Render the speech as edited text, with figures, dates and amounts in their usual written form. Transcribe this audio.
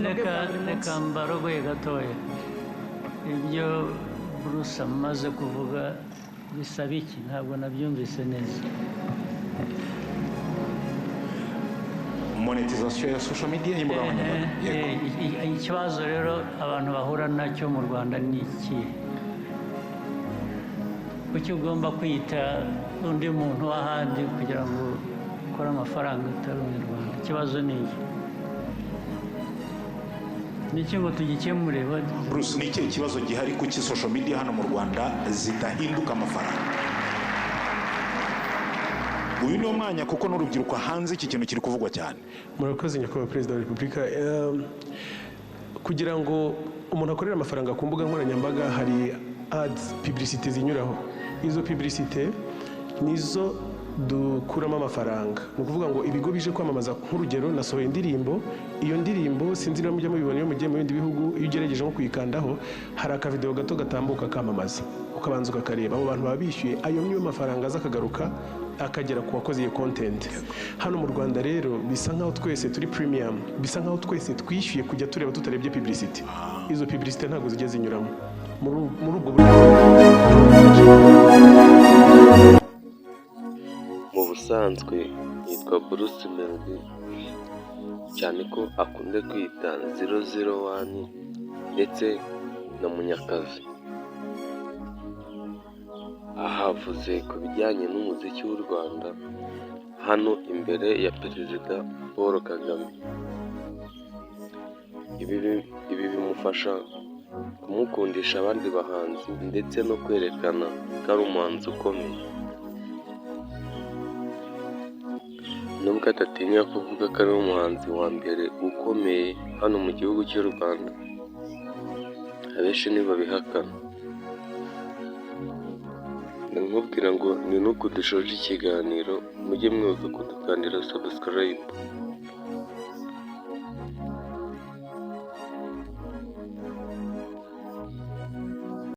reka mbarogoye gatoya ibyo Bruce amaze kuvuga bisaba iki ntabwo nabyumvise neza monetisation ya social media y'imbuga nkoranyambaga ikibazo rero abantu bahura nacyo mu Rwanda ni iki kuki ugomba kwita undi muntu w'ahandi kugira ngo ukore amafaranga atari mu Rwanda ikibazo ni iki niki ngo tugikemure Bruce ni ikihe kibazo gihari kuki social media hano mu Rwanda zidahinduka amafaranga uyu ni umwanya kuko n'urubyiruko hanze iki kintu kiri kuvugwa cyane murakoze nyakubahwa perezida wa repubulika kugira ngo umuntu akorere amafaranga ku mbuga nkoranyambaga hari ads publicité zinyuraho izo publicité nizo dukuramo amafaranga ni ukuvuga ngo ibigo bije kwamamaza nk'urugero nasohoye indirimbo iyo ndirimbo sinzi niba mujya mubibona iyo mugiye mu bindi bihugu iyo ugerageje nko kuyikandaho hari akavideo gato gatambuka kamamaza ukabanza ukakareba abo bantu baba bishyuye ayo niyo mafaranga aza akagaruka akagera ku wakoze iyo content hano mu Rwanda rero bisa nkaho twese turi premium bisa nkaho twese twishyuye kujya tureba tutarebye publicity izo publicity ntabwo zijya zinyuramo muri ubwo buryo mu busanzwe yitwa Bruce Melody cyane ko akunze kwita 001 ndetse na Munyakazi ahavuze ku bijyanye n'umuziki w'u Rwanda hano imbere ya Perezida Paul Kagame ibi bimufasha kumukundisha abandi bahanzi ndetse no kwerekana ko ari umuhanzi ukomeye nubwo atatinya kuvuga ko ari umuhanzi wa mbere ukomeye hano mu gihugu cy'u Rwanda abenshi ntibabihakana nkubwira ngo ni nuko dushoje ikiganiro mujye mwibuka kudukandira subscribe